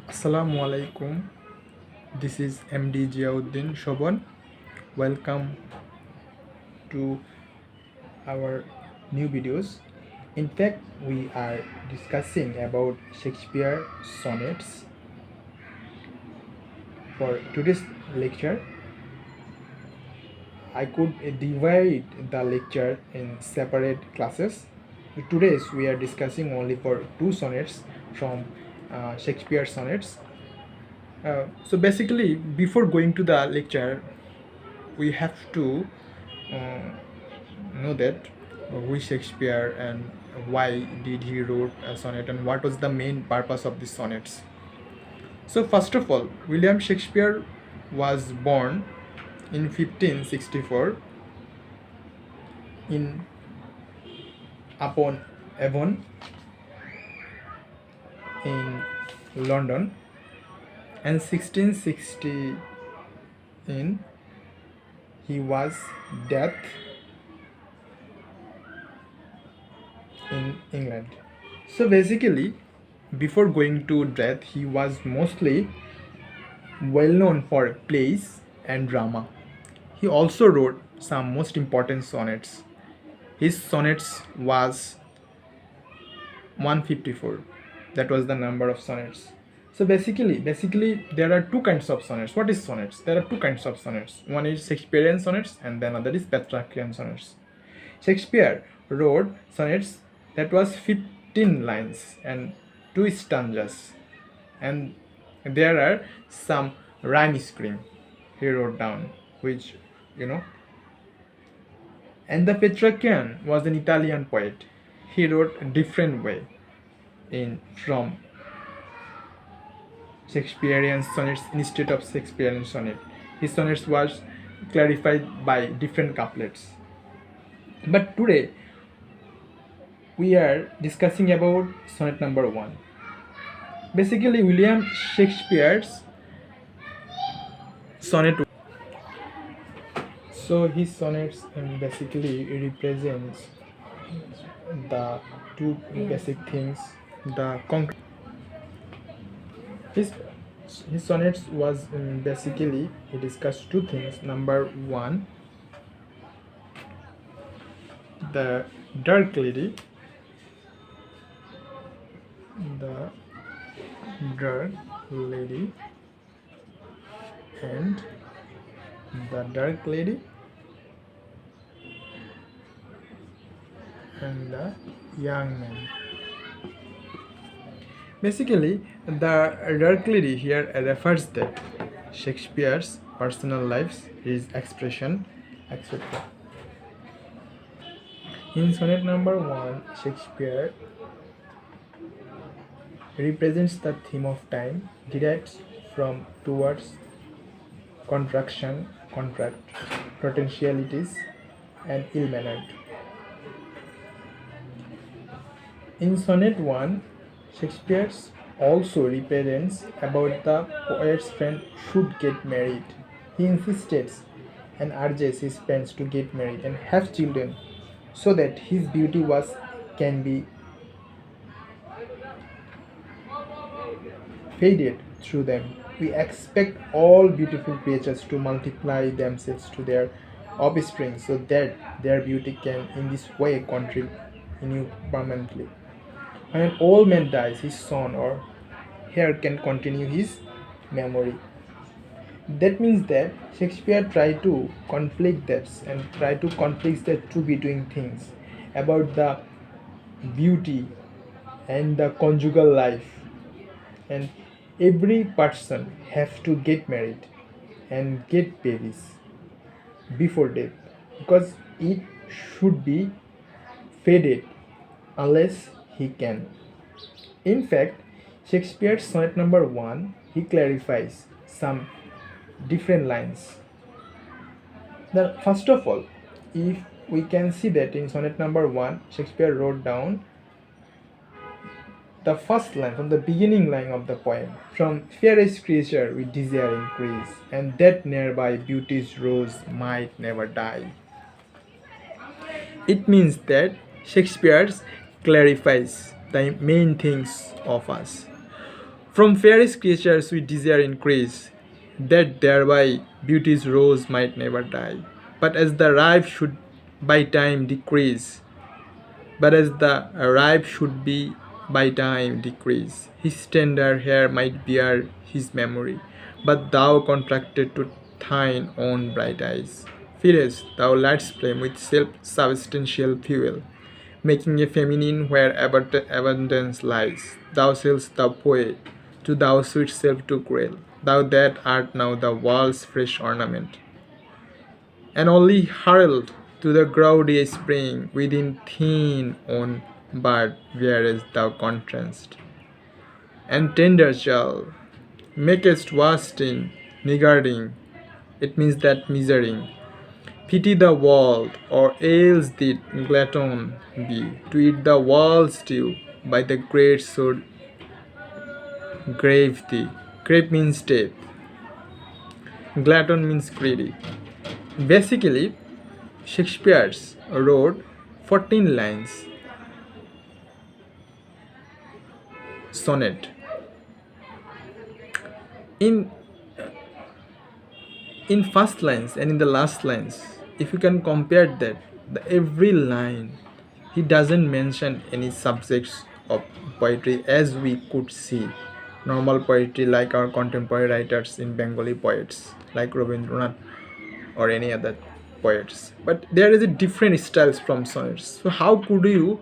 Assalamu alaikum. This is MD Jiauddin Shobon. Welcome to our new videos. In fact, we are discussing about Shakespeare sonnets. For today's lecture, I could divide the lecture in separate classes. Today's we are discussing only for two sonnets from Shakespeare sonnets. So basically, before going to the lecture, we have to uh, know that who is Shakespeare and why did he wrote a sonnet and what was the main purpose of these sonnets. So first of all, William Shakespeare was born in 1564 in upon Avon in London, and 1660 in he was death in England. So basically, before going to death, he was mostly well known for plays and drama. He also wrote some most important sonnets. His sonnets was 154. That was the number of sonnets. So basically there are two kinds of sonnets. What is sonnets? There are two kinds of sonnets. One is Shakespearean sonnets and then another is Petrarchian sonnets. Shakespeare wrote sonnets that was 15 lines and two stanzas, and there are some rhyme scheme he wrote down, which you know. And the Petrarchian was an Italian poet. He wrote a different way in from Shakespearean sonnets instead of Shakespearean sonnet. His sonnets was clarified by different couplets. But today we are discussing about sonnet number 1. Basically, William Shakespeare's sonnet. So his sonnets basically represents the two basic things. The concrete. His his sonnets was basically he discussed two things. Number one, the dark lady, the dark lady, and the dark lady and the young man. Basically, the dark lady here refers that Shakespeare's personal lives, his expression, etc. In sonnet number 1, Shakespeare represents the theme of time, derived from two words contraction, contract, potentialities, and ill mannered. In Sonnet 1, Shakespeare also represents about the poet's friend should get married. He insists and urges his friends to get married and have children so that his beauty was can be faded through them. We expect all beautiful creatures to multiply themselves to their offspring so that their beauty can in this way continue permanently. When an old man dies, his son or heir can continue his memory. That means that Shakespeare tried to conflict that and try to conflict the two between things about the beauty and the conjugal life, and every person have to get married and get babies before death because it should be faded unless he can. In fact, Shakespeare's sonnet number 1 he clarifies some different lines. Now, first of all, if we can see that in sonnet number 1, Shakespeare wrote down the first line from the beginning line of the poem. From fairest creature we desire increase, and that nearby beauty's rose might never die. It means that Shakespeare clarifies the main things of us. From fairest creatures we desire increase, that thereby beauty's rose might never die. But as the ripe should by time decrease, but as the ripe should be by time decrease, his tender hair might bear his memory. But thou contracted to thine own bright eyes. Fearest thou light's flame with self-substantial fuel, making a feminine where abundance lies. Thou seal'st the poet to thou sweet self to grail, thou that art now the world's fresh ornament, and only herald to the gaudy spring within thin on bud whereas thou contrast, and tender shall makest vast in niggarding, it means that measuring. Pity the world, or else did glutton be, to eat the world stew by the great sword grave thee. Grave means death. Glutton means greedy. Basically, Shakespeare's wrote 14 lines sonnet. In first lines and in the last lines, if you can compare that, every line he doesn't mention any subjects of poetry as we could see normal poetry like our contemporary writers in Bengali poets like Rabindranath or any other poets, but there is a different styles from sonnets. So how could you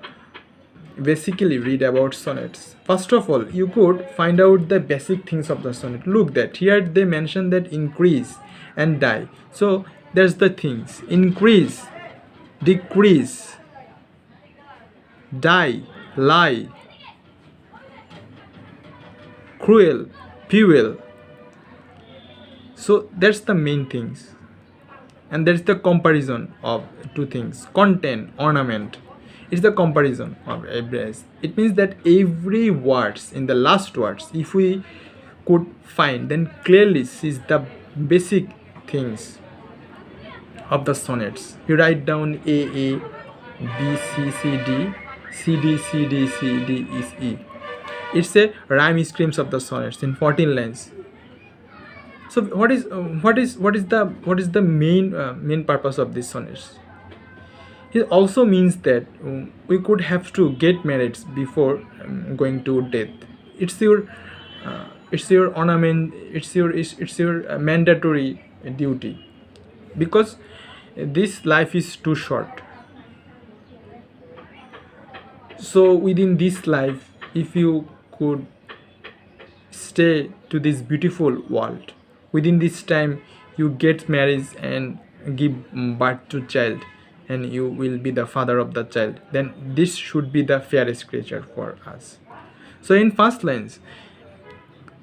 basically read about sonnets? First of all, you could find out the basic things of the sonnet. Look that here they mention that increase and die. So there's the things: increase, decrease, die, lie, cruel, fuel. So that's the main things, and there's the comparison of two things: content, ornament. It's the comparison of every. It means that every words in the last words, if we could find, then clearly sees the basic things of the sonnets. You write down A, B, C, C, D, C, D, C, D, C, D is E. It's a rhyme schemes of the sonnets in 14 lines. So what is the main purpose of these sonnets? It also means that we could have to get married before going to death. It's your ornament. It's your mandatory duty, because this life is too short. So within this life, if you could stay to this beautiful world, within this time you get married and give birth to child, and you will be the father of the child, then this should be the fairest creature for us. So in first lines,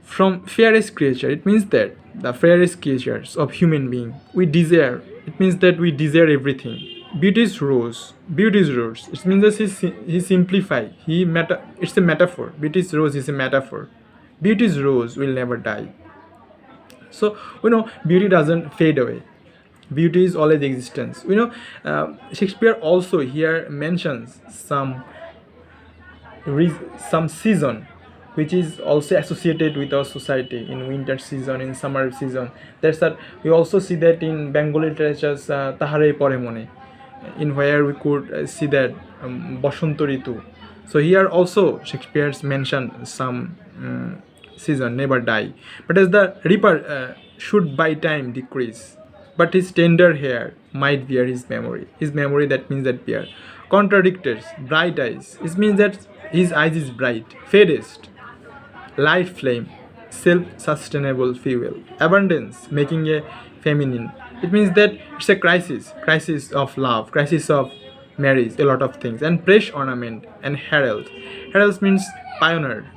from fairest creature, it means that the fairest creatures of human being we desire, it means that we desire everything. Beauty's rose, it means that he simplify, it's a metaphor. Beauty's rose is a metaphor. Beauty's rose will never die. So beauty doesn't fade away. Beauty is always existence. Shakespeare also here mentions some season which is also associated with our society, in winter season, in summer season. That's that we also see that in Bengali literatures, Tahare Pore Mone, in where we could see that Basanta Ritu. So here also Shakespeare's mentioned some season never die, but as the reaper should by time decrease, but his tender hair might bear his memory. His memory, that means that bear. Contradictors, bright eyes. It means that his eyes is bright. Fairest, light flame, self-sustainable fuel. Abundance, making a feminine. It means that it's a crisis of love, crisis of marriage, a lot of things. And fresh ornament and herald. Herald means pioneer.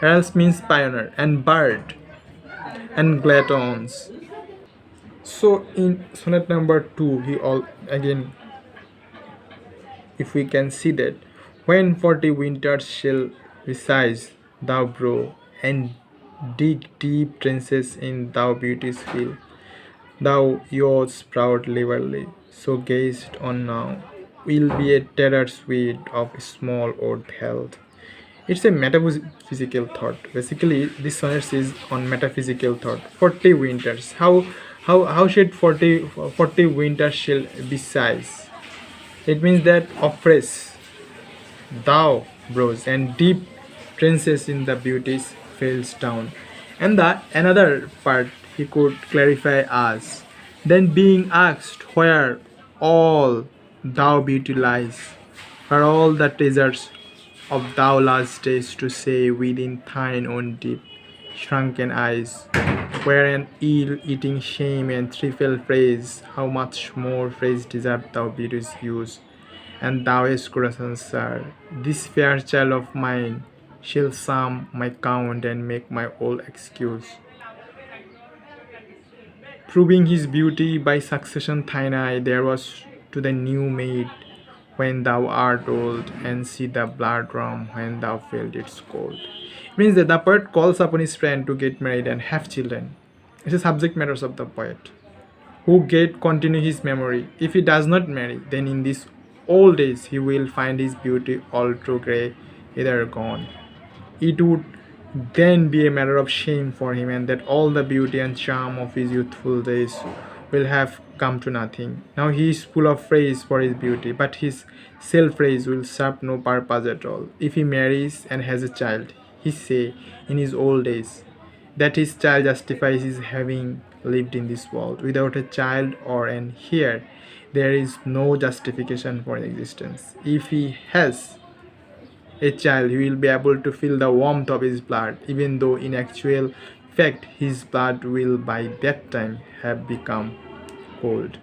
Herald means pioneer. And bird and glatons. So in sonnet number 2, he all again, if we can see that, when 40 winters shall resize, thou brow, and dig deep trenches in thou beauty's field, thou yours proud liberally, so gazed on now, will be a terror sweet of small earth held. It's a metaphysical thought. Basically, this sonnet is on metaphysical thought. 40 winters. How should 40 winters shall be size? It means that oppress thou brows and deep trenches in the beauties falls down. And the another part he could clarify as then being asked where all thou beauty lies, where all the treasures of thou last days to say within thine own deep shrunken eyes, where an ill-eating shame and threefold praise, how much more praise deserve thou beauty's use, and thou est corazon sir, this fair child of mine shall sum my count and make my all excuse. Proving his beauty by succession thine eye, there was to the new maid when thou art old, and see the blood rum when thou felt its cold. It means that the poet calls upon his friend to get married and have children. It's the subject matters of the poet, who get continue his memory. If he does not marry, then in these old days he will find his beauty all too grey, either gone. It would then be a matter of shame for him, and that all the beauty and charm of his youthful days will have come to nothing. Now he is full of praise for his beauty, but his self praise will serve no purpose at all. If he marries and has a child, he say in his old days that his child justifies his having lived in this world. Without a child or an heir, there is no justification for existence. If he has a child, he will be able to feel the warmth of his blood, even though in actual fact his blood will by that time have become cold.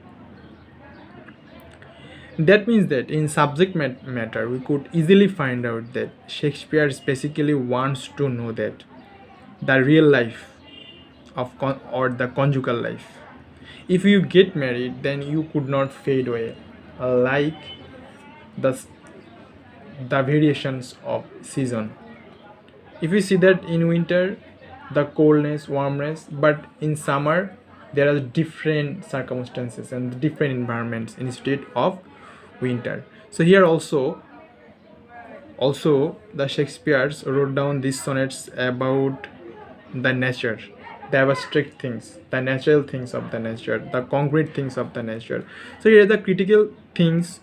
That means that in subject matter, we could easily find out that Shakespeare basically wants to know that the real life of or the conjugal life. If you get married, then you could not fade away, like the the variations of season. If you see that in winter, the coldness, warmness, but in summer there are different circumstances and different environments in state of winter. So here also the Shakespeare's wrote down these sonnets about the nature, the abstract things, the natural things of the nature, the concrete things of the nature. So here are the critical things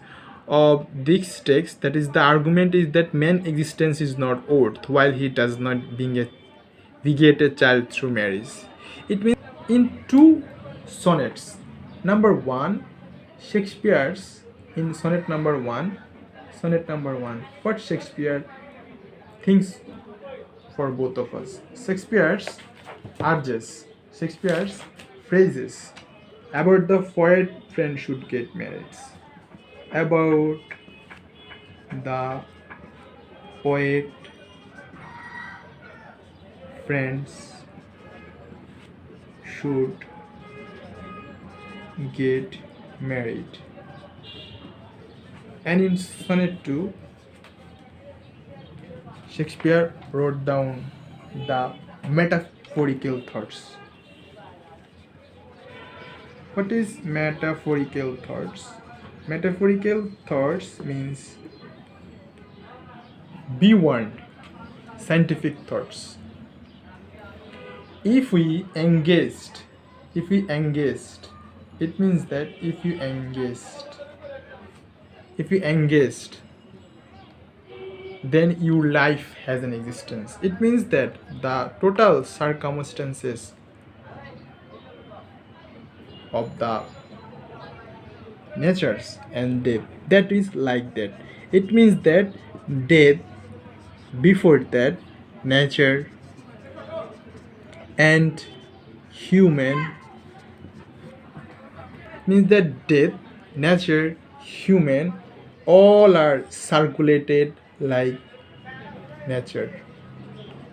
of this text. That is, the argument is that man's existence is not worth while he does not beget a child through marriage. It means in two sonnets, number one, Shakespeare's in sonnet number one, what Shakespeare thinks for both of us. Shakespeare's urges, Shakespeare's phrases about the poet friend should get married, about the poet friends should get married. And in Sonnet 2, Shakespeare wrote down the metaphorical thoughts. What is metaphorical thoughts? Metaphorical thoughts means beyond scientific thoughts. If we engaged, it means that if you engaged, then your life has an existence. It means that the total circumstances of the natures and death, that is like that. It means that death, before that, nature and human, means that death, nature, human, all are circulated like nature,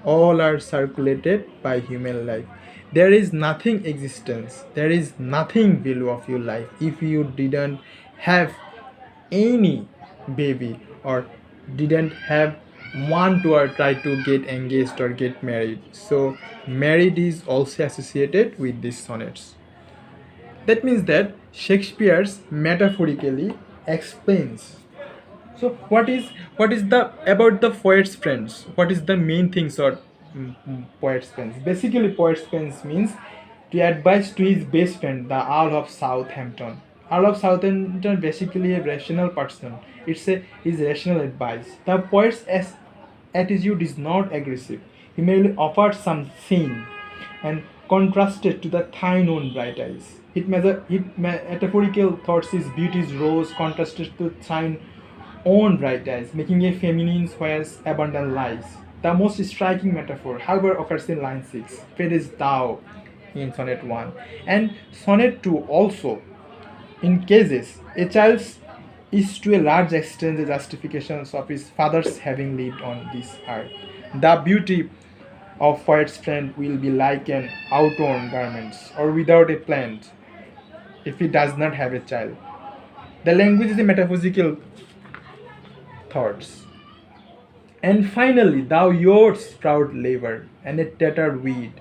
all are circulated by human life. There is nothing existence, there is nothing value of your life if you didn't have any baby or didn't have want to or try to get engaged or get married. So married is also associated with these sonnets. That means that Shakespeare's metaphorically explains So what is the about the poet's friends? What is the main things or poet's friends? Basically, poet's friends means to advise to his best friend, the Earl of Southampton. Earl of Southampton basically a rational person. It's a his rational advice. The poet's attitude is not aggressive. He merely offers some scene and contrasted to the thine own bright eyes. It metaphorical thoughts his beauty's rose contrasted to thine own bright eyes, making a feminine where abundant lies. The most striking metaphor, however, occurs in line 6, Praise thou in Sonnet 1, and Sonnet 2 also. In cases, a child is to a large extent the justifications of his father's having lived on this earth. The beauty of poet's friend will be like an outworn garments or without a plant if he does not have a child. The language is a metaphysical thoughts. And finally, thou yours proud labor and a tattered weed.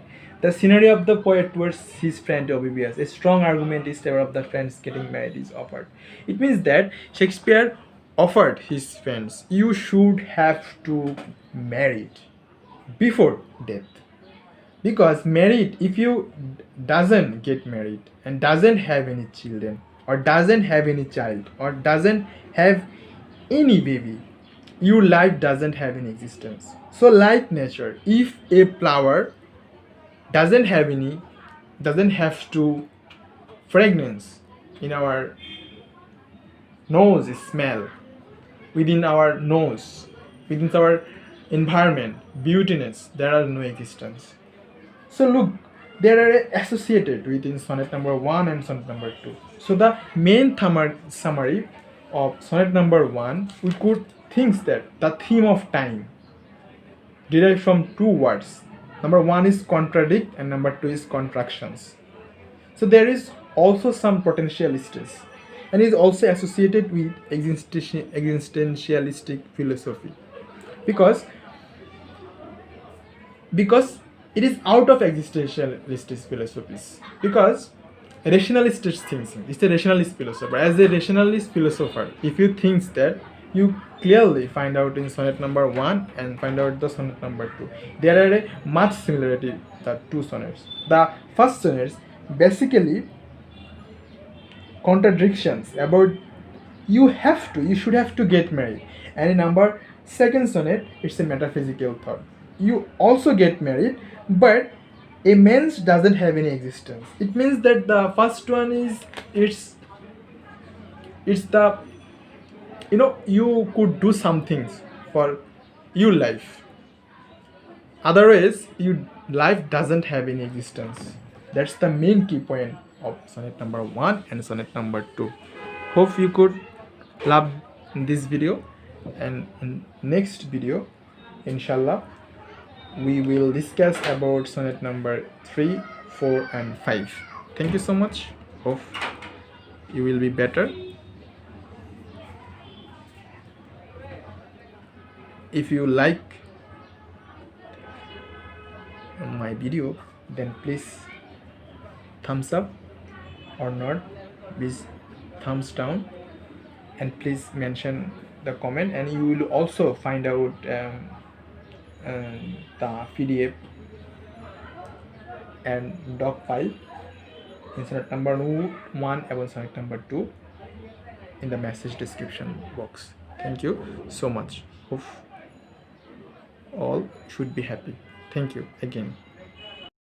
The scenery of the poet towards his friend Oblivious. A strong argument is favor of the friends getting married is offered. It means that Shakespeare offered his friends, you should have to marry before death. Because married, if you doesn't get married and doesn't have any children or doesn't have any child or doesn't have any baby, your life doesn't have any existence. So like nature, if a flower doesn't have to fragrance in our nose smell, within our nose, within our environment, beautiness, there are no existence. So look, they are associated within sonnet number 1 and sonnet number 2. So the main summary of sonnet number 1, we could think that the theme of time derived from two words. Number 1 is contradict and number 2 is contractions. So there is also some potentialities and is also associated with existentialistic philosophy because it is out of existentialist philosophies because rationalist thinking, it's a rationalist philosopher. As a rationalist philosopher, if you think that, you clearly find out in sonnet number 1 and find out the sonnet number 2, there are a much similarity the two sonnets. The first sonnets basically contradictions about you should have to get married, and in number second sonnet it's a metaphysical thought. You also get married, but a man doesn't have any existence. It means that the first one is it's the you could do some things for your life, otherwise your life doesn't have any existence. That's the main key point of sonnet number 1 and sonnet number 2. Hope you could love this video, and in next video inshallah we will discuss about sonnet number 3, 4 and 5. Thank you so much. Hope you will be better. If you like my video, then please thumbs up or not, please thumbs down, and please mention the comment, and you will also find out the PDF and doc file in sonnet number 1 and sonnet number 2 in the message description box. Thank you so much. Hope all should be happy. Thank you again.